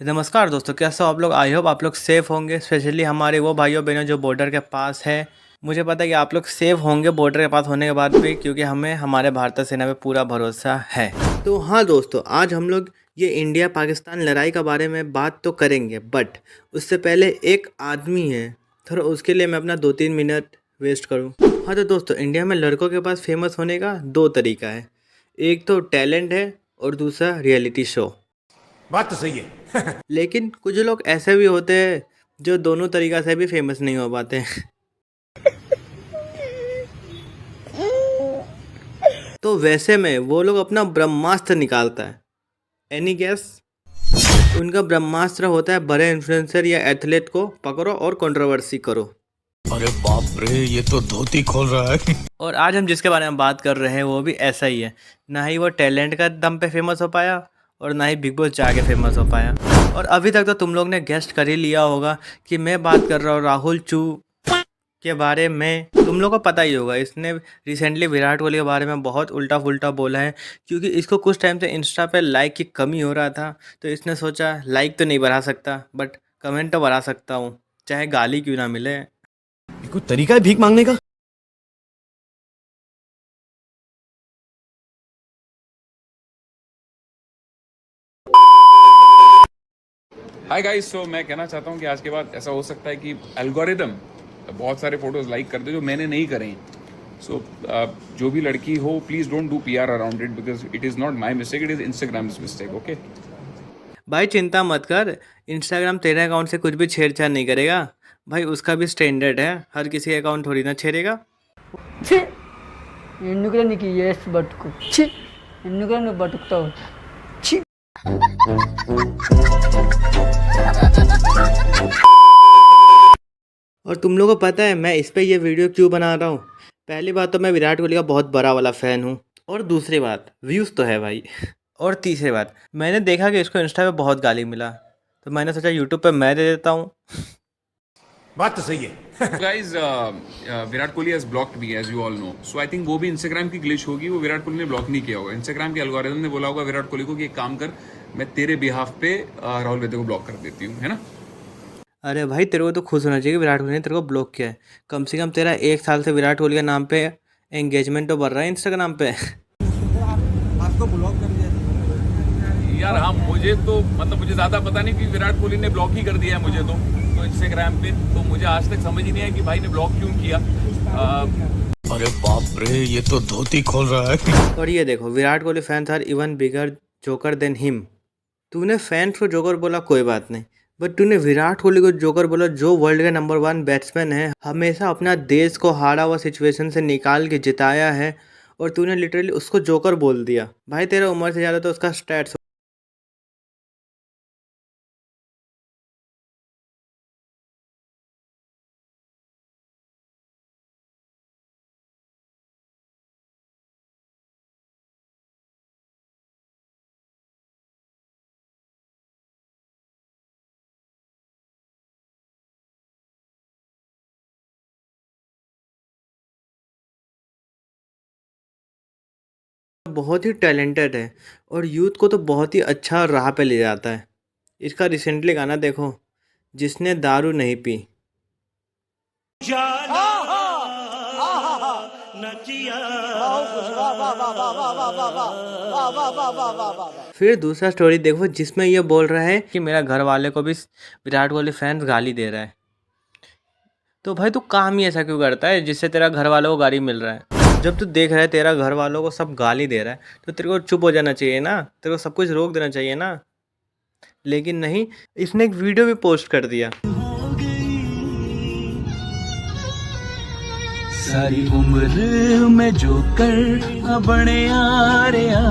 नमस्कार दोस्तों, कैसे हो आप लोग। आई होप आप लोग सेफ़ होंगे, स्पेशली हमारे वो भाइयों बहनों जो बॉर्डर के पास है। मुझे पता है कि आप लोग सेफ़ होंगे बॉर्डर के पास होने के बाद भी, क्योंकि हमें हमारे भारतीय सेना पे पूरा भरोसा है। तो हाँ दोस्तों, आज हम लोग ये इंडिया पाकिस्तान लड़ाई के बारे में बात तो करेंगे, बट उससे पहले एक आदमी है, थोड़ा उसके लिए मैं अपना 2-3 मिनट वेस्ट करूँ। हाँ तो दोस्तों, इंडिया में लड़कों के पास फेमस होने का दो तरीका है। एक तो टैलेंट है और दूसरा रियलिटी शो। बात तो सही है। लेकिन कुछ लोग ऐसे भी होते हैं जो दोनों तरीक़ा से भी फेमस नहीं हो पाते हैं। तो वैसे में वो लोग अपना ब्रह्मास्त्र निकालता है। Any guess? उनका ब्रह्मास्त्र होता है बड़े इन्फ्लुएंसर या एथलीट को पकड़ो और कंट्रोवर्सी करो। अरे बाप रे, ये तो धोती खोल रहा है। और आज हम जिसके बारे में बात कर रहे हैं वो भी ऐसा ही है। ना ही वो टैलेंट का दम पे फेमस हो पाया और ना ही बिग बॉस जाके फेमस हो पाया। और अभी तक तो तुम लोग ने गेस्ट कर ही लिया होगा कि मैं बात कर रहा हूँ राहुल चू के बारे में। तुम लोग को पता ही होगा, इसने रिसेंटली विराट कोहली के बारे में बहुत उल्टा फुल्टा बोला है, क्योंकि इसको कुछ टाइम से इंस्टा पे लाइक की कमी हो रहा था। तो इसने सोचा लाइक तो नहीं बढ़ा सकता बट कमेंट तो बढ़ा सकता हूँ, चाहे गाली क्यों ना मिले। ये कोई तरीका है भीख मांगने का? हाय गाइस, सो मैं कहना चाहता हूँ कि आज के बाद ऐसा हो सकता है कि एल्गोरिदम बहुत सारे फोटोज लाइक कर दे जो मैंने नहीं करे हैं। सो जो भी लड़की हो, please don't do PR around it, because it is not my mistake, it is Instagrams mistake. Okay भाई चिंता मत कर, इंस्टाग्राम तेरे अकाउंट से कुछ भी छेड़छाड़ नहीं करेगा। भाई उसका भी स्टैंडर्ड है, हर किसी का अकाउंट थोड़ी ना छेड़ेगा। ఛీ ఎందుకురా నీకు ఈ ఏస్ బతుకు ఛీ ఎందుకురా నువ్వు బతుకుతావు ఛీ और तुम लोगों को पता है मैं इस पे ये वीडियो क्यों बना रहा हूँ। पहली बात तो मैं विराट कोहली का बहुत बड़ा वाला फ़ैन हूँ, और दूसरी बात व्यूज़ तो है भाई। और तीसरी बात, मैंने देखा कि इसको इंस्टा पे बहुत गाली मिला, तो मैंने सोचा यूट्यूब पे मैं दे देता हूँ। बात तो सही है। Guys, Virat Kohli has blocked me as you all know. So I think वो भी इंस्टाग्राम की ग्लिच होगी, वो विराट कोहली ने ब्लॉक नहीं किया होगा। इंस्टाग्राम के एल्गोरिथम ने बोला होगा विराट कोहली को कि एक काम कर, मैं तेरे बिहाफ पे राहुल वैद्य को ब्लॉक कर देती हूँ, है ना। अरे भाई तेरे को तो खुश होना चाहिए कि विराट कोहली ने तेरे को ब्लॉक किया है। कम से कम तेरा 1 साल से विराट कोहली के नाम पे एंगेजमेंट तो बढ़ रहा है इंस्टाग्राम पे। यार हाँ, मुझे तो मतलब मुझे ज़्यादा पता नहीं कि विराट कोहली ने ब्लॉक ही कर दिया है मुझे तो इंस्टाग्राम पे। तो मुझे आज तक समझ ही नहीं आया कि भाई ने ब्लॉक क्यों किया। अरे बाप रे, ये तो धोती खोल रहा है। और ये देखो, Virat Kohli fans are even bigger joker than him. तूने फैंस को जोकर बोला कोई बात नहीं, बट तूने विराट कोहली को जोकर बोला, जो वर्ल्ड का नंबर 1 बैट्समैन है, हमेशा अपना देश को हारा हुआ सिचुएशन से निकाल के जिताया है, और तूने लिटरली उसको जोकर बोल दिया। भाई तेरा उम्र से ज़्यादा तो उसका स्टैट्स। बहुत ही टैलेंटेड है और यूथ को तो बहुत ही अच्छा राह पे ले जाता है। इसका रिसेंटली गाना देखो, जिसने दारू नहीं पी। फिर दूसरा स्टोरी देखो जिसमें ये बोल रहा है कि मेरा घर वाले को भी विराट कोहली फैंस गाली दे रहा है। तो भाई तू काम ही ऐसा क्यों करता है जिससे तेरा घर वालों को गाली मिल रहा है। जब तू देख रहा है तेरा घर वालों को सब गाली दे रहा है, तो तेरे को चुप हो जाना चाहिए ना, तेरे को सब कुछ रोक देना चाहिए ना। लेकिन नहीं, इसने एक वीडियो भी पोस्ट कर दिया। सारी उम्र में जो कर बड़े यारिया,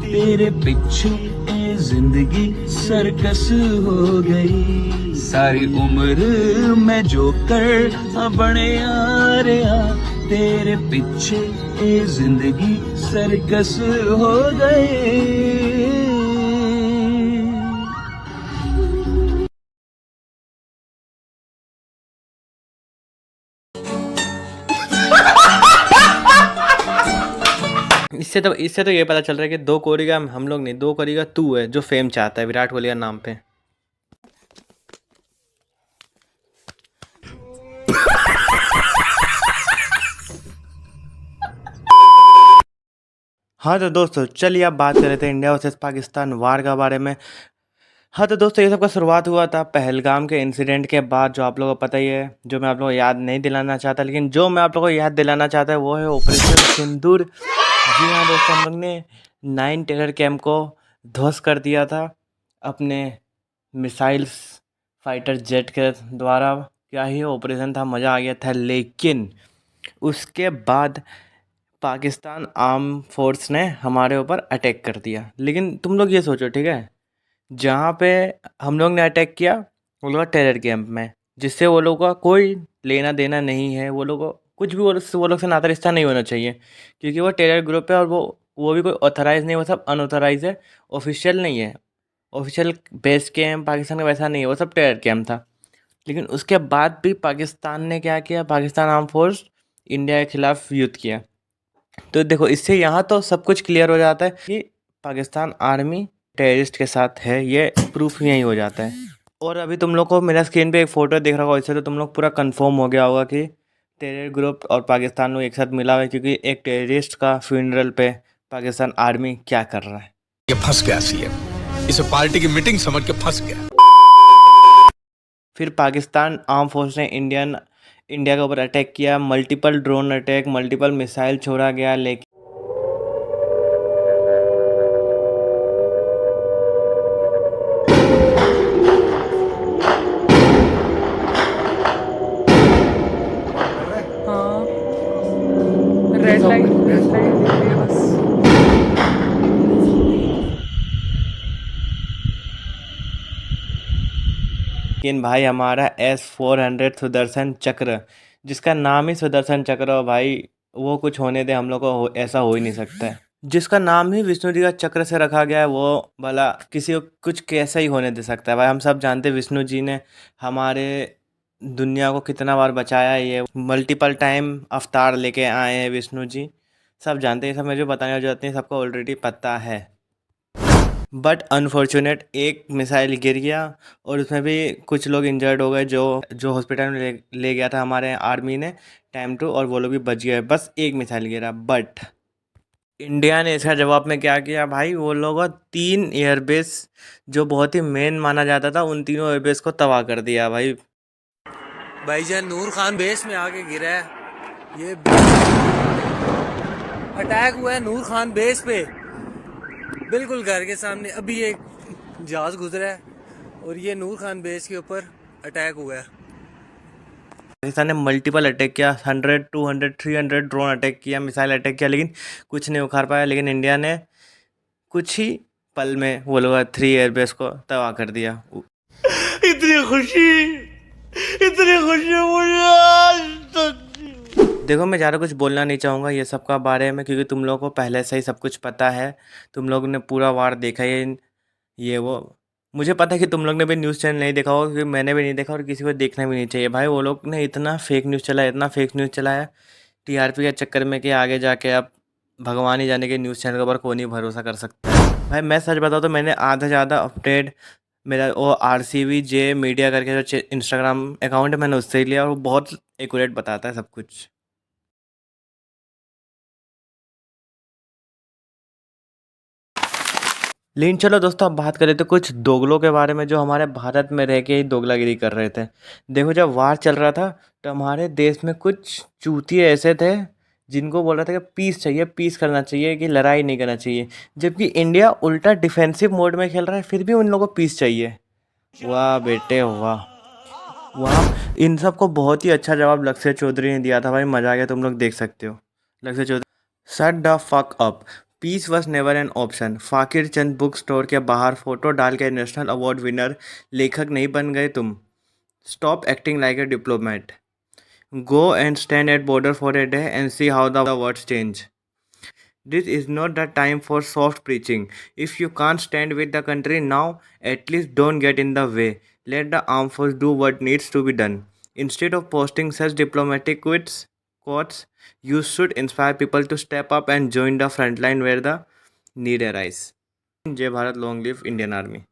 तेरे पीछे ए जिंदगी सर्कस हो गई। सारी उम्र में जो कर बड़े यारिया, तेरे पीछे ए जिंदगी सर्कस हो गई। इससे तो ये पता चल रहा है कि 2 कोरी का हम लोग नहीं, 2 कोरी का तू है जो फेम चाहता है विराट कोहली का नाम पे। हाँ तो दोस्तों चलिए अब बात कर रहे थे इंडिया वर्सेस पाकिस्तान वार के बारे में। हाँ तो दोस्तों ये सब का शुरुआत हुआ था पहलगाम के इंसिडेंट के बाद, जो आप लोगों को पता ही है, जो मैं आप लोगों को याद नहीं दिलाना चाहता, लेकिन जो मैं आप लोगों को याद दिलाना चाहता है वो है ऑपरेशन सिंदूर। जी हाँ दोस्तों, हम लोग ने 9 टेरर कैंप को ध्वस्त कर दिया था अपने मिसाइल्स फाइटर जेट के द्वारा। क्या ही ऑपरेशन था, मज़ा आ गया था। लेकिन उसके बाद पाकिस्तान आर्म फोर्स ने हमारे ऊपर अटैक कर दिया। लेकिन तुम लोग ये सोचो, ठीक है, जहाँ पे हम लोग ने अटैक किया वो लोग टेरर कैंप में, जिससे वो लोगों का कोई लेना देना नहीं है, वो लोग को कुछ भी वो लोग से नाता रिश्ता नहीं होना चाहिए, क्योंकि वो टेरर ग्रुप है और वो भी कोई ऑथराइज नहीं, वो सब अनऑथराइज है, ऑफिशियल नहीं है। ऑफिशियल बेस कैंप पाकिस्तान का वैसा नहीं है, वो सब टेरर कैंप था। लेकिन उसके बाद भी पाकिस्तान ने क्या किया, पाकिस्तान आर्म फोर्स इंडिया के खिलाफ युद्ध किया। तो देखो इससे यहाँ तो सब कुछ क्लियर हो जाता है कि पाकिस्तान आर्मी टेररिस्ट के साथ है, ये प्रूफ यही हो जाता है। और अभी तुम लोग को मेरा स्क्रीन पे एक फ़ोटो दिख रहा होगा, इससे तो तुम लोग पूरा कंफर्म हो गया होगा कि टेरर ग्रुप और पाकिस्तान लोग एक साथ मिला हुआ है, क्योंकि एक टेररिस्ट का फ्यूनरल पे पाकिस्तान आर्मी क्या कर रहा है। ये फंस गया सीएम, इसे पार्टी की मीटिंग समझ के फंस गया। फिर पाकिस्तान आर्म फोर्स ने इंडिया के ऊपर अटैक किया, multiple drone attack, multiple missile छोड़ा गया। लेकिन रेड लाइट दिख रही है बस। लेकिन भाई हमारा S-400 सुदर्शन चक्र, जिसका नाम ही सुदर्शन चक्र हो भाई, वो कुछ होने दे, हम लोग को ऐसा हो ही नहीं सकता है। जिसका नाम ही विष्णु जी का चक्र से रखा गया है, वो भला किसी को कुछ कैसा ही होने दे सकता है भाई। हम सब जानते हैं विष्णु जी ने हमारे दुनिया को कितना बार बचाया है, ये मल्टीपल टाइम अवतार लेके आए हैं विष्णु जी, सब जानते हैं। ये सब मुझे बताने की जरूरत नहीं, सबको ऑलरेडी पता है। बट अनफॉर्चुनेट एक मिसाइल गिर गया और उसमें भी कुछ लोग इंजर्ड हो गए, जो हॉस्पिटल में ले गया था हमारे आर्मी ने टाइम टू, और वो लोग भी बच गए, बस एक मिसाइल गिरा। बट इंडिया ने इसका जवाब में क्या किया भाई, वो लोग 3 एयरबेस जो बहुत ही मेन माना जाता था, उन तीनों एयरबेस को तबाह कर दिया भाई। भाईजान नूर खान बेस में आके गिरा है, ये अटैक हुआ है नूर खान बेस पे, बिल्कुल घर के सामने। अभी एक जहाज गुजरा है और ये नूर खान बेस के ऊपर अटैक हुआ है। पाकिस्तान ने मल्टीपल अटैक किया, 100, 200, 300 ड्रोन अटैक किया, मिसाइल अटैक किया, लेकिन कुछ नहीं उखाड़ पाया। लेकिन इंडिया ने कुछ ही पल में वो लोग 3 एयरबेस को तबाह कर दिया। इतनी खुशी मुझे आज तक। देखो मैं ज़्यादा कुछ बोलना नहीं चाहूँगा ये सब का बारे में, क्योंकि तुम लोगों को पहले से ही सब कुछ पता है, तुम लोग ने पूरा वार देखा है। ये वो मुझे पता है कि तुम लोग ने भी न्यूज़ चैनल नहीं देखा होगा, क्योंकि मैंने भी नहीं देखा और किसी को देखना भी नहीं चाहिए भाई। वो लोग ने इतना फेक न्यूज़ चलाया, इतना फेक न्यूज़ चलाया टीआरपी के चक्कर में, कि आगे जाके अब भगवान ही जाने के न्यूज़ चैनल के ऊपर कौन नहीं भरोसा कर सकता है भाई। मैं सच बताऊँ तो मैंने आधा से ज़्यादा अपडेट मेरा वो RCVJ मीडिया करके जो इंस्टाग्राम अकाउंट है, मैंने उससे ही लिया, और वो बहुत एक्यूरेट बताता है सब कुछ। लेकिन चलो दोस्तों, अब बात करें तो कुछ दोगलों के बारे में, जो हमारे भारत में रह के ही दोगलागिरी कर रहे थे। देखो जब वार चल रहा था तो हमारे देश में कुछ चूतिए ऐसे थे जिनको बोल रहा था कि पीस चाहिए, पीस करना चाहिए, कि लड़ाई नहीं करना चाहिए, जबकि इंडिया उल्टा डिफेंसिव मोड में खेल रहा है, फिर भी उन लोगों को पीस चाहिए। वाह बेटे वाह वाह। इन सब को बहुत ही अच्छा जवाब लक्ष्य चौधरी ने दिया था भाई, मजा आ गया, तुम लोग देख सकते हो। Lakshya Chaudhary, shut the fuck up, peace was never an option. Faqir Chand book store के बाहर फोटो डाल के नेशनल अवार्ड विनर लेखक नहीं बन गए तुम। Stop acting like a diplomat, go and stand at border for a day and see how the words change. This is not the time for soft preaching. If you can't stand with the country now, at least don't get in the way. Let the armed force do what needs to be done. Instead of posting such diplomatic quotes, you should inspire people to step up and join the front line where the need arise. जय Bharat, long live Indian army.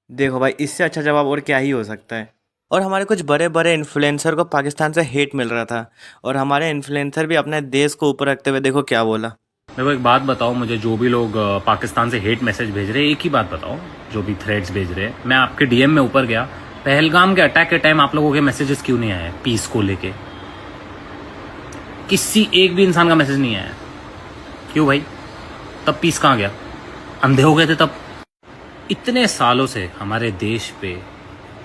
देखो भाई, इससे अच्छा जवाब और क्या ही हो सकता है। और हमारे कुछ बड़े बड़े इन्फ्लुएंसर को पाकिस्तान से हेट मिल रहा था, और हमारे इन्फ्लुएंसर भी अपने देश को ऊपर रखते हुए देखो क्या बोला। देखो एक बात बताओ मुझे, जो भी लोग पाकिस्तान से हेट मैसेज भेज रहे हैं, एक ही बात बताओ, जो भी थ्रेड्स भेज रहे हैं, मैं आपके डीएम में ऊपर गया, पहलगाम के अटैक के टाइम आप लोगों के मैसेजेस क्यों नहीं आए पीस को लेके? किसी एक भी इंसान का मैसेज नहीं आया, क्यों भाई? तब पीस कहाँ गया? अंधे हो गए थे तब? इतने सालों से हमारे देश पे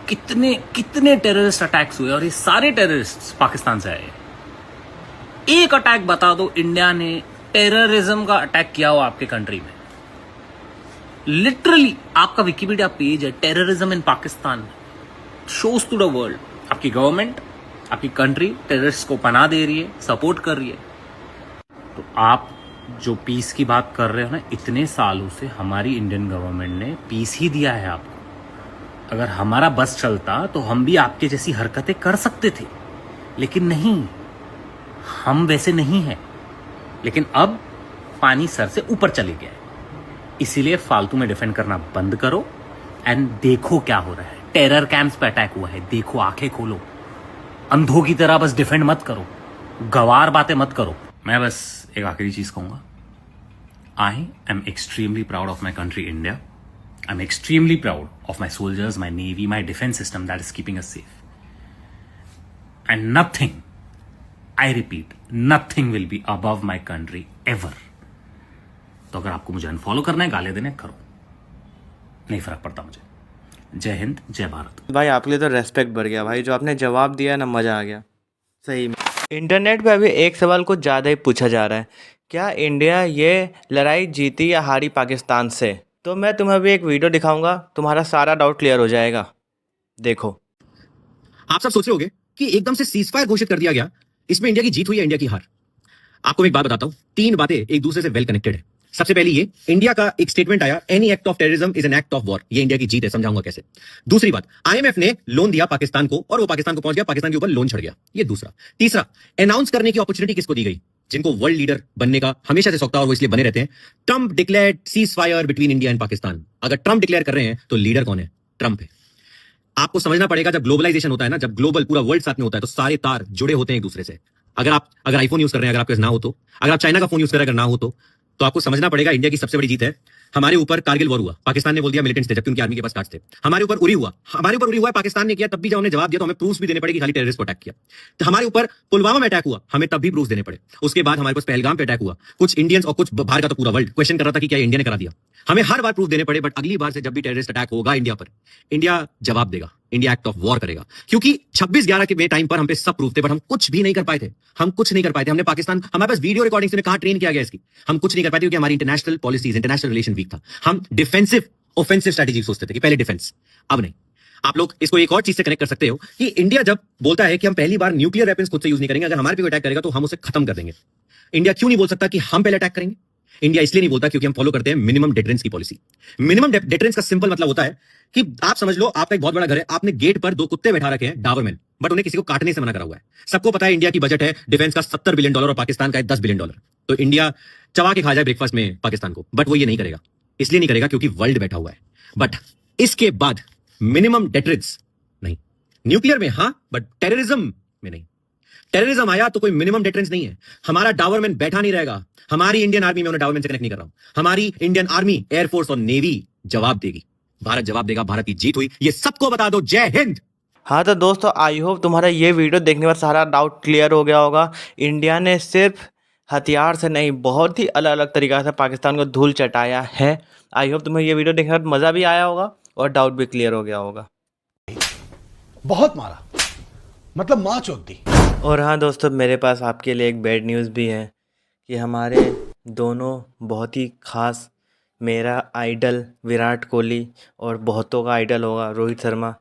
कितने कितने टेररिस्ट अटैक्स हुए और ये सारे टेररिस्ट पाकिस्तान से आए। एक अटैक बता दो इंडिया ने टेररिज्म का अटैक किया हो आपके कंट्री में। लिटरली आपका विकिपीडिया पेज है terrorism in Pakistan, shows to the world आपकी गवर्नमेंट, आपकी कंट्री टेररिस्ट को पनाह दे रही है, सपोर्ट कर रही है। तो आप जो पीस की बात कर रहे हो ना, इतने सालों से हमारी इंडियन गवर्नमेंट ने पीस ही दिया है आपको। अगर हमारा बस चलता तो हम भी आपके जैसी हरकतें कर सकते थे, लेकिन नहीं, हम वैसे नहीं हैं। लेकिन अब पानी सर से ऊपर चले गया है, इसीलिए फालतू में डिफेंड करना बंद करो एंड देखो क्या हो रहा है। टेरर कैंप्स पे अटैक हुआ है, देखो, आंखें खोलो। अंधों की तरह बस डिफेंड मत करो, गवार बातें मत करो। मैं बस एक आखिरी चीज कहूंगा, I am extremely proud of my country India. I am extremely proud of my soldiers, my navy, my defence system that is keeping us safe. And nothing, I repeat, nothing will be above my country ever. तो अगर आपको मुझे unfollow करना है, गाले देने, करो, नहीं फर्क पड़ता मुझे। जय हिंद, जय भारत। भाई आपके लिए तो रेस्पेक्ट बढ़ गया भाई, जो आपने जवाब दिया ना, मज़ा आ गया सही में। इंटरनेट पे अभी एक सवाल कुछ ज़्यादा ही पूछा जा रहा है, क्या इंडिया ये लड़ाई जीती या हारी पाकिस्तान से? तो मैं तुम्हें अभी एक वीडियो दिखाऊंगा, तुम्हारा सारा डाउट क्लियर हो जाएगा। देखो। आप सब सोच रहे होंगे कि एकदम से सीज फायर घोषित कर दिया गया, इसमें इंडिया की जीत हुई है, इंडिया की हार। आपको मैं एक बात बताता हूं, तीन बातें एक दूसरे से वेल कनेक्टेड है। सबसे पहली ये, इंडिया का एक स्टेटमेंट आया, any act of terrorism is an act of war, ये इंडिया की जीत है, समझाऊंगा कैसे। दूसरी बात, आईएमएफ ने लोन दिया पाकिस्तान को और वो पाकिस्तान को पहुंच गया, पाकिस्तान के ऊपर लोन चढ़ गया, ये दूसरा। तीसरा, अनाउंस करने की अपॉर्चुनिटी किसको दी गई? जिनको वर्ल्ड लीडर बनने का हमेशा से शौक था और वो इसलिए बने रहते हैं। Trump declared cease fire between India and Pakistan. अगर ट्रंप डिक्लेयर कर रहे हैं तो लीडर कौन है? ट्रंप है। आपको समझना पड़ेगा, जब ग्लोबलाइजेशन होता है ना, जब ग्लोबल पूरा वर्ल्ड साथ में होता है, तो सारे तार जुड़े होते हैं एक दूसरे से। अगर आईफोन यूज कर रहे हैं, अगर आपके पास ना हो तो, अगर आप चाइना का फोन यूज कर रहे हैं अगर ना हो तो आपको समझना पड़ेगा इंडिया की सबसे बड़ी जीत है। हमारे ऊपर कारगिल वॉर हुआ, पाकिस्तान ने बोल दिया मिलिटेंट्स थे, जबकि उनकी आर्मी के पास कार्ड्स थे। हमारे ऊपर उरी हुआ, पाकिस्तान ने किया, तब भी जब हमने जवाब दिया तो हमें प्रूफ्स भी देने पड़े कि खाली टेररिस्ट को अटैक किया। तो हमारे ऊपर पुलवामा में अटैक हुआ, हमें तब भी प्रूफ देने पड़े। उसके बाद हमारे पास पहलगाम पे अटैक हुआ, कुछ इंडियंस और कुछ बाहर का तो पूरा वर्ल्ड क्वेश्चन कर रहा था कि क्या इंडिया ने करा दिया। हमें हर बार प्रूफ देने पड़े, बट अगली बार से जब भी टेररिस्ट अटैक होगा इंडिया पर, इंडिया जवाब देगा, इंडिया एक्ट ऑफ वॉर करेगा। क्योंकि 26/11 के टाइम पर हम पे सब प्रूफ थे, बट हम कुछ भी नहीं कर पाए थे। हमने पाकिस्तान, हमारे पास वीडियो रिकॉर्डिंग से कहां ट्रेन किया गया इसकी, हम कुछ नहीं कर पाए थे क्योंकि हमारी international policies, international relation weak था। हम डिफेंसिव ऑफेंसिव स्ट्रेटेजी सोचते थे कि पहले डिफेंस, अब नहीं। आप लोग इसको एक और चीज से कनेक्ट कर सकते हो कि इंडिया जब बोलता है कि हम पहली बार न्यूक्लियर वेपन्स खुद से यूज नहीं करेंगे, अगर हमारे पे कोई अटैक करेगा तो हम उसे खत्म कर देंगे। इंडिया क्यों नहीं बोल सकता कि हम पहले अटैक करेंगे? इंडिया इसलिए नहीं बोलता क्योंकि हम फॉलो करते हैं मिनिमम डिटरेंस की पॉलिसी। मिनिमम डिटरेंस का सिंपल मतलब होता है कि आप समझ लो, आपका एक बहुत बड़ा घर है, आपने गेट पर 2 कुत्ते बैठा रखे हैं, डाबरमैन, बट उन्हें किसी को काटने से मना करा हुआ है। सबको पता है इंडिया की बजट है डिफेंस का $70 बिलियन और पाकिस्तान का है $10 बिलियन। तो इंडिया चबा के खा जाए ब्रेकफास्ट में पाकिस्तान को, बट वो ये नहीं करेगा। इसलिए नहीं करेगा क्योंकि वर्ल्ड बैठा हुआ है। बट इसके बाद मिनिमम डिटरेंस नहीं, न्यूक्लियर में हां, बट टेररिज्म में नहीं। टेररिज्म आया तो कोई मिनिमम डिटरेंस नहीं है। हमारा डावरमैन बैठा नहीं रहेगा। हमारी इंडियन आर्मी में, उन्हें डावरमैन से कनेक्ट नहीं कर रहा हूं, हमारी इंडियन आर्मी, एयरफोर्स और नेवी जवाब देगी। भारत जवाब देगा, भारत की जीत हुई, ये सबको बता दो। जय हिंद। हाँ तो दोस्तों, आई होप तुम्हारा ये वीडियो देखने पर सारा डाउट क्लियर हो गया होगा। इंडिया ने सिर्फ हथियार से नहीं, बहुत ही अलग अलग तरीक़ा से पाकिस्तान को धूल चटाया है। आई होप तुम्हें ये वीडियो देखने पर मज़ा भी आया होगा और डाउट भी क्लियर हो गया होगा। बहुत मारा, मतलब माँ चोद दी। और हाँ दोस्तों, मेरे पास आपके लिए एक बैड न्यूज़ भी है कि हमारे दोनों बहुत ही ख़ास, मेरा आइडल विराट कोहली और बहुतों का आइडल होगा रोहित शर्मा,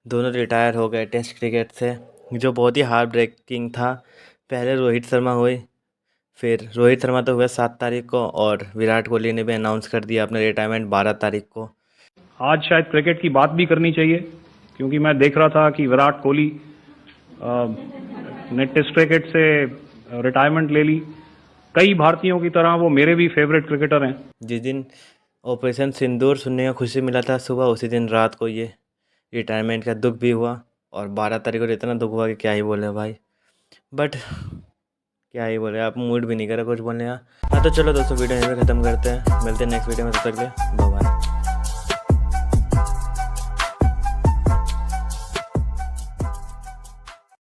दोनों रिटायर हो गए टेस्ट क्रिकेट से, जो बहुत ही हार्ट ब्रेकिंग था। पहले रोहित शर्मा हुए, फिर रोहित शर्मा तो हुए 7 तारीख को, और विराट कोहली ने भी अनाउंस कर दिया अपना रिटायरमेंट 12 तारीख को। आज शायद क्रिकेट की बात भी करनी चाहिए, क्योंकि मैं देख रहा था कि विराट कोहली ने टेस्ट क्रिकेट से रिटायरमेंट ले ली। कई भारतीयों की तरह वो मेरे भी फेवरेट क्रिकेटर हैं। जिस दिन ऑपरेशन सिंदूर सुनने का खुशी मिला था सुबह, उसी दिन रात को ये रिटायरमेंट का दुख भी हुआ, और 12 तारीख को इतना दुख हुआ कि क्या ही बोले भाई। बट क्या ही बोले, आप मूड भी नहीं करे कुछ बोलने का। हाँ तो चलो दोस्तों वीडियो यहीं पे ख़त्म करते हैं, मिलते हैं नेक्स्ट वीडियो में, तब तक के लिए बाय बाय।